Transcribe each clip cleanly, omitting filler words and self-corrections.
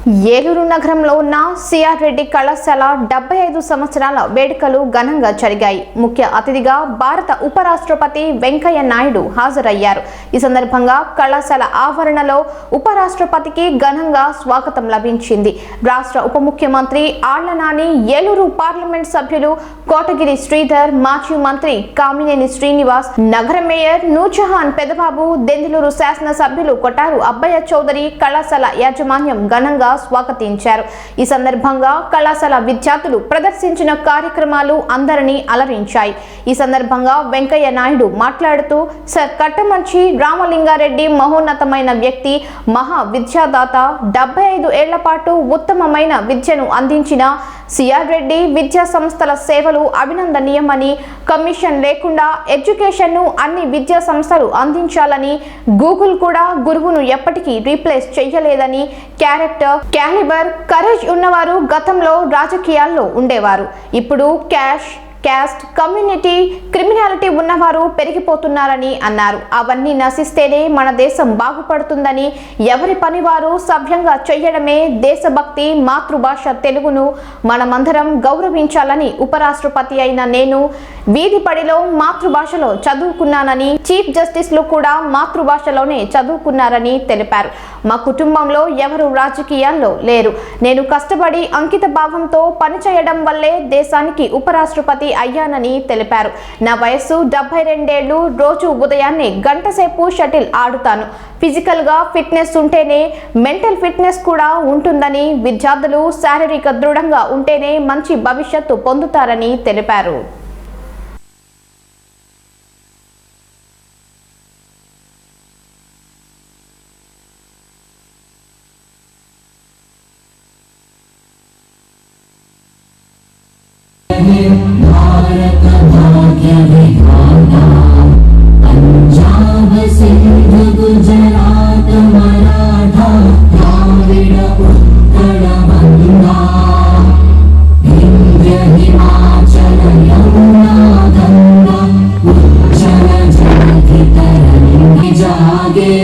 ఏలూరు నగరంలో ఉన్న సిఆర్ రెడ్డి కళాశాల 75 సంవత్సరాల వేడుకలు ఘనంగా జరిగాయి. ముఖ్య అతిథిగా భారత ఉపరాష్ట్రపతి వెంకయ్య నాయుడు హాజరయ్యారు. ఈ సందర్భంగా కళాశాల ఆవరణలో ఉపరాష్ట్రపతికి ఘనంగా స్వాగతం లభించింది. రాష్ట్ర ఉప ముఖ్యమంత్రి ఆళ్ల నాని, ఏలూరు పార్లమెంట్ సభ్యులు కోటగిరి శ్రీధర్, మాజీ మంత్రి కామినేని శ్రీనివాస్, నగర మేయర్ నూర్జహాన్ పెదబాబు, దెందులూరు శాసన సభ్యులు కొటారు అబ్బయ్య చౌదరి కళాశాల యాజమాన్యం ఘనంగా స్వాగతించారు. ఈ సందర్భంగా కళాశాల విద్యార్థులు ప్రదర్శించిన కార్యక్రమాలు అందరినీ అలరించాయి. ఈ సందర్భంగా వెంకయ్య నాయుడు మాట్లాడుతూ, సర్ కట్టమంచి రామలింగారెడ్డి మహోన్నతమైన వ్యక్తి, మహా విద్యాదాత, 75 ఏళ్ల పాటు ఉత్తమమైన విద్యను అందించిన సిఆర్ రెడ్డి విద్యా సంస్థల సేవలు అభినందనీయమని, కమిషన్ లేకుండా ఎడ్యుకేషన్ ను అన్ని విద్యా సంస్థలు అందించాలని, గూగుల్ కూడా గురువును ఎప్పటికీ రీప్లేస్ చేయలేదని, క్యారెక్టర్, క్యాలిబర్, కరేజ్ ఉన్నవారు గతంలో రాజకీయాల్లో ఉండేవారు. ఇప్పుడు క్యాస్ట్, కమ్యూనిటీ, క్రిమినాలిటీ ఉన్నవారు పెరిగిపోతున్నారని అన్నారు. అవన్నీ నశిస్తేనే మన దేశం బాగుపడుతుందని, ఎవరి పని వారు సభ్యంగా చేయడమే దేశభక్తి, మాతృభాష తెలుగును మనమందరం గౌరవించాలని, ఉపరాష్ట్రపతి అయిన నేను వీధి పడిలో మాతృభాషలో చదువుకున్నానని, చీఫ్ జస్టిస్లు కూడా మాతృభాషలోనే చదువుకున్నారని తెలిపారు. మా కుటుంబంలో ఎవరు రాజకీయాల్లో లేరు. నేను కష్టపడి అంకిత భావంతో పనిచేయడం వల్లే దేశానికి ఉపరాష్ట్రపతి అయ్యానని తెలిపారు. నా వయస్సు 72 ఏళ్లు. రోజు ఉదయాన్నే గంట సేపు షటిల్ ఆడుతాను. ఫిజికల్ గా ఫిట్నెస్ ఉంటేనే మెంటల్ ఫిట్నెస్ కూడా ఉంటుందని, విద్యార్థులు శారీరక దృఢంగా ఉంటేనే మంచి భవిష్యత్తు పొందుతారని తెలిపారు. भारत भाग्य विधाता, पंजाब सिंध गुजरात मराठा, द्राविड़ उत्कल बंगा, विंध्य हिमाचल यमुना गंगा, उज्जल जलधि तरंगे जागे,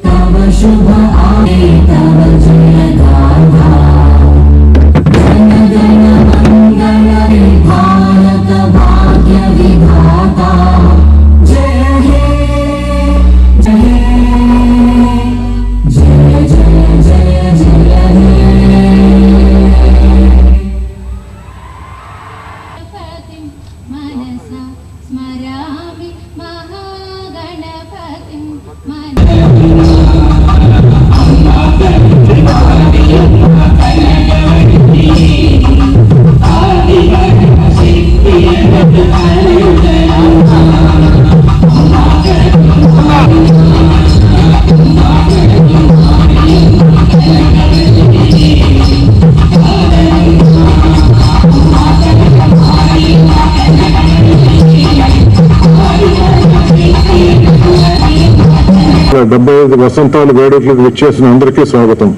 तव शुभ आए तव जय गाथा, भारत भाग्य विधाता, जय हे जय जय जय जय जय हे मनसा स्मरामि महागणपतिं వసంతాలు వేడుకలకు విచ్చేసిన అందరికీ స్వాగతం.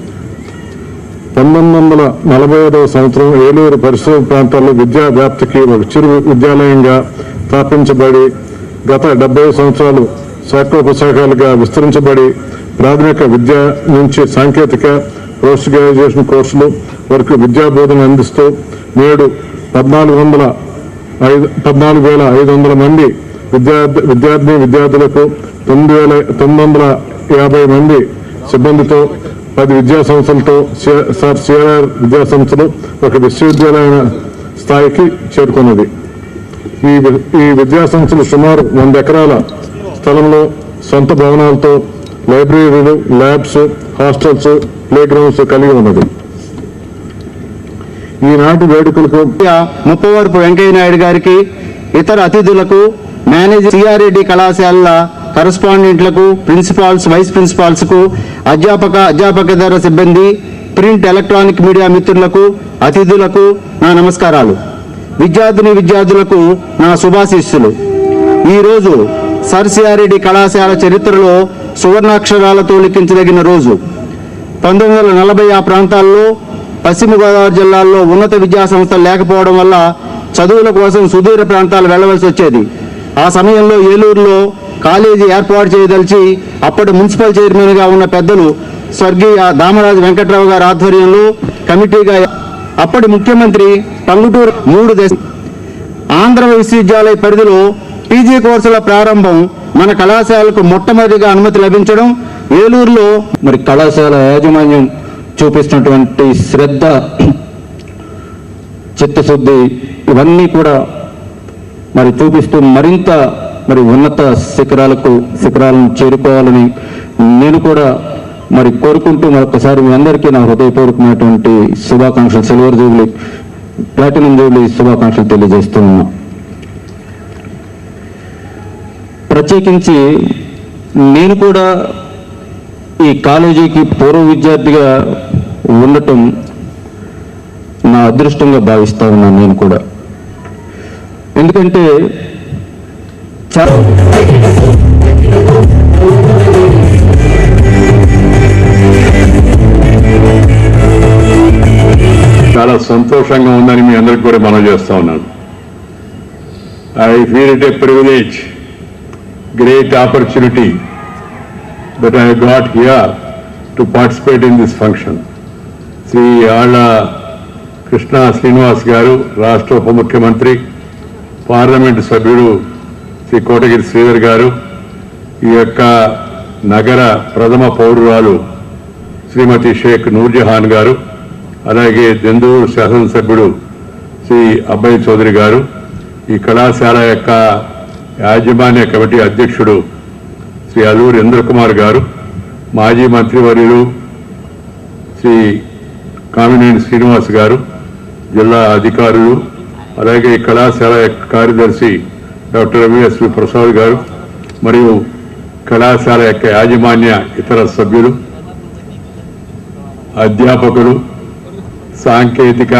1945వ సంవత్సరం ఏలూరు పరిసర ప్రాంతాల్లో విద్యా వ్యాప్తికి ఒక చిరు విద్యాలయంగా స్థాపించబడి గత 70 సంవత్సరాలు శాఖోపశాఖలుగా విస్తరించబడి ప్రాథమిక విద్య నుంచి సాంకేతిక, పోస్ట్ గ్రాడ్యుయేషన్ కోర్సులు వరకు విద్యా బోధన అందిస్తూ నేడు 14,500 మంది విద్యార్థులకు 9,950 మంది సిబ్బందితో 10 విద్యా సంస్థలతో సిఆర్ విద్యా సంస్థలు ఒక విశ్వవిద్యాలయ స్థాయికి చేరుకున్నది. ఈ విద్యా సంస్థలు సుమారు 100 ఎకరాల స్థలంలో సొంత భవనాలతో లైబ్రరీలు, ల్యాబ్స్, హాస్టల్స్, ప్లే గ్రౌండ్స్ కలిగి ఉన్నది. ఈనాటి వేడుకలకు ముప్పవరపు వెంకయ్య నాయుడు గారికి, ఇతర అతిథులకు, మేనేజర్ సిఆర్ రెడ్డి కళాశాలల కరస్పాండెంట్లకు, ప్రిన్సిపాల్స్, వైస్ ప్రిన్సిపాల్స్ కు, అధ్యాపకేతర సిబ్బంది, ప్రింట్, ఎలక్ట్రానిక్ మీడియా మిత్రులకు, అతిథులకు నా నమస్కారాలు. విద్యార్థులకు నా శుభాశీస్సులు. ఈరోజు సర్ సిఆర్ రెడ్డి కళాశాల చరిత్రలో సువర్ణాక్షరాలతో లిఖించదగిన రోజు. 1940 ఆ ప్రాంతాల్లో పశ్చిమ గోదావరి జిల్లాల్లో ఉన్నత విద్యా సంస్థలు లేకపోవడం వల్ల చదువుల కోసం సుదూర ప్రాంతాలు వెళ్లవలసి వచ్చేది. ఆ సమయంలో ఏలూరులో కాలేజీ ఏర్పాటు చేయదలిచి అప్పటి మున్సిపల్ చైర్మన్గా ఉన్న పెద్దలు స్వర్గీయ దామరాజు వెంకట్రావు గారి ఆధ్వర్యంలో కమిటీగా అప్పటి ముఖ్యమంత్రి టంగుటూరు 3 దశ ఆంధ్ర విశ్వవిద్యాలయ పరిధిలో పీజీ కోర్సుల ప్రారంభం మన కళాశాలకు మొట్టమొదటిగా అనుమతి లభించడం, ఏలూరులో మరి కళాశాల యాజమాన్యం చూపిస్తున్నటువంటి శ్రద్ధ, చిత్తశుద్ధి ఇవన్నీ కూడా మరి చూపిస్తూ మరింత మరి ఉన్నత శిఖరాలను చేరుకోవాలని నేను కూడా మరి కోరుకుంటూ మరొకసారి మీ అందరికీ నా హృదయపూర్వకమైనటువంటి శుభాకాంక్షలు, సిల్వర్ జూబ్లీ, ప్లాటినం జూబ్లీ శుభాకాంక్షలు తెలియజేస్తూ ఉన్నా. ప్రత్యేకించి నేను కూడా ఈ కాలేజీకి పూర్వ విద్యార్థిగా ఉండటం నా అదృష్టంగా భావిస్తా ఉన్నాను. నేను కూడా ఎందుకంటే చాలా సంతోషంగా ఉందని మీ అందరికి కూడా మనవి చేస్తా ఉన్నాను. I feel it a privilege, great opportunity that I got here to participate in this function. Sri Ala Krishna Srinivas Garu, Rashtra Upa Mukhyamantri, Parliament Sabhyudu Sri Kotagiri Sridhar Garu, ఈ యొక్క నగర ప్రథమ పౌరురాలు శ్రీమతి షేక్ నూర్జహాన్ గారు, అలాగే దెందూరు శాసనసభ్యుడు శ్రీ అబ్బాయి చౌదరి గారు, ఈ కళాశాల యొక్క యాజమాన్య కమిటీ అధ్యక్షుడు శ్రీ అల్లూరి ఇంద్రకుమార్ గారు, మాజీ మంత్రివర్యులు శ్రీ కామినేని శ్రీనివాస్ గారు, జిల్లా అధికారులు, అలాగే కళాశాల కార్యదర్శి డాక్టర్ విఎస్వి ప్రసాద్ గారు, మరియు కళాశాల యొక్క యాజమాన్య ఇతర సభ్యులు, అధ్యాపకులు, సాంకేతిక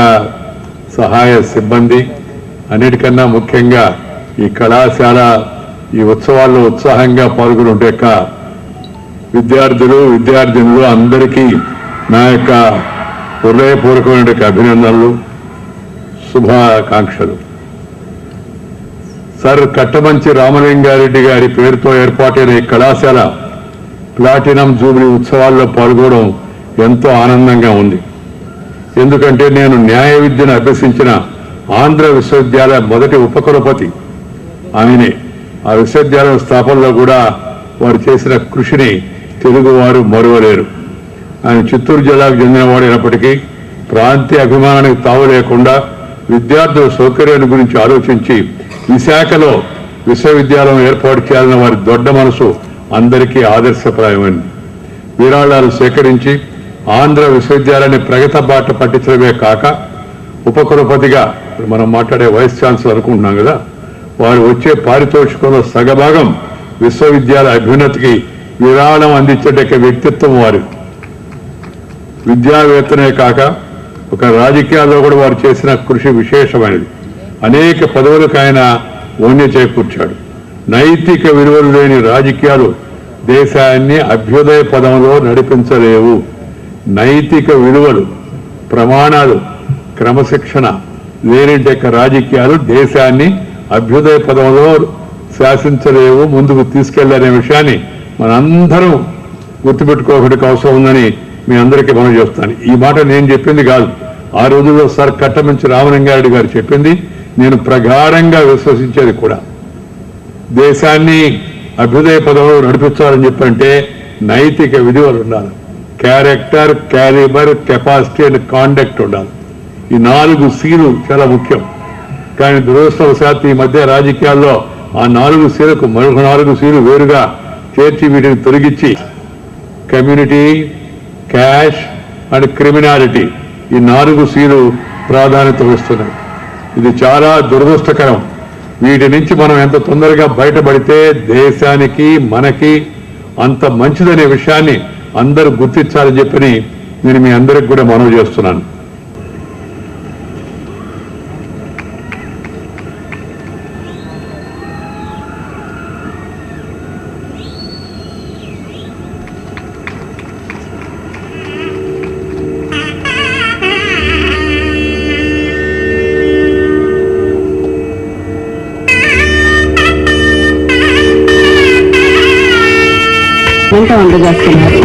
సహాయ సిబ్బంది, అన్నిటికన్నా ముఖ్యంగా ఈ కళాశాల ఈ ఉత్సవాల్లో ఉత్సాహంగా పాల్గొనే విద్యార్థినులు అందరికీ నా యొక్క హృదయపూర్వకమైన అభినందనలు, శుభాకాంక్షలు. సర్ కట్టమంచి రామలింగారెడ్డి గారి పేరుతో ఏర్పాటైన ఈ కళాశాల ప్లాటినం జూబ్లీ ఉత్సవాల్లో పాల్గొనడం ఎంతో ఆనందంగా ఉంది. ఎందుకంటే నేను న్యాయ విద్యను అభ్యసించిన ఆంధ్ర విశ్వవిద్యాలయ మొదటి ఉపకులపతి ఆయనే. ఆ విశ్వవిద్యాలయం స్థాపనలో కూడా వారు చేసిన కృషిని తెలుగువారు మరువలేరు. ఆయన చిత్తూరు జిల్లాకు చెందినవాడైనప్పటికీ ప్రాంతీయ అభిమానానికి తావు లేకుండా విద్యార్థుల సౌకర్యాన్ని గురించి ఆలోచించి విశాఖలో విశ్వవిద్యాలయం ఏర్పాటు చేయాలన్న వారి దొడ్డ మనసు అందరికీ ఆదర్శప్రాయమైంది. విరాళాలు సేకరించి ఆంధ్ర విశ్వవిద్యాలయాన్ని ప్రగతి బాట పట్టించడమే కాక ఉపకులపతిగా మనం మాట్లాడే వైస్ ఛాన్సలర్ అనుకుంటున్నాం కదా, వారు వచ్చే పారితోషికంలో సగభాగం విశ్వవిద్యాలయ అభ్యున్నతికి విరాళం అందించే వ్యక్తిత్వం వారి. విద్యావేత్తనే కాక ఒక రాజకీయాల్లో కూడా వారు చేసిన కృషి విశేషమైనది. అనేక పదవులకు ఆయన వన్య చేకూర్చాడు. నైతిక విలువలు లేని రాజకీయాలు దేశాన్ని అభ్యుదయ పదంలో నడిపించలేవు. నైతిక విలువలు, ప్రమాణాలు, క్రమశిక్షణ లేని రాజకీయాలు దేశాన్ని అభ్యుదయ పదంలో శాసించలేవు, ముందుకు తీసుకెళ్లనే విషయాన్ని మనందరం గుర్తుపెట్టుకోవడానికి అవసరం ఉందని మీ అందరికీ మనం చేస్తాను. ఈ మాట నేను చెప్పింది కాదు, ఆ రోజుల్లో సార్ కట్టమంచి రామలింగారెడ్డి గారు చెప్పింది. నేను ప్రగాఢంగా విశ్వసించేది కూడా. దేశాన్ని అభ్యుదయ పదంలో నడిపించాలని చెప్పంటే నైతిక విలువలు ఉండాలి. Character, calibre, capacity and conduct ఉండాలి. ఈ 4 Cలు చాలా ముఖ్యం. కానీ దురదృష్టవశాత్తు ఈ మధ్య రాజకీయాల్లో ఆ 4 Cలకు మరొక 4 Cలు వేరుగా చేర్చి వీటిని తొలగించి కమ్యూనిటీ, క్యాష్ అండ్ క్రిమినాలిటీ ఈ 4 Cలు ప్రాధాన్యత వస్తున్నాయి. ఇది చాలా దురదృష్టకరం. వీటి నుంచి మనం ఎంత తొందరగా బయటపడితే దేశానికి మనకి అంత మంచిదనే విషయాన్ని అందరూ గుర్తించాలని చెప్పని నేను మీ అందరికి కూడా మనవి చేస్తున్నాను. అందజేస్తున్నారు.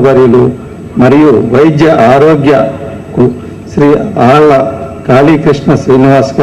మంత్రివర్యులు మరియు వైద్య ఆరోగ్యకు శ్రీ ఆళ్ల కాళీకృష్ణ శ్రీనివాస్ గారు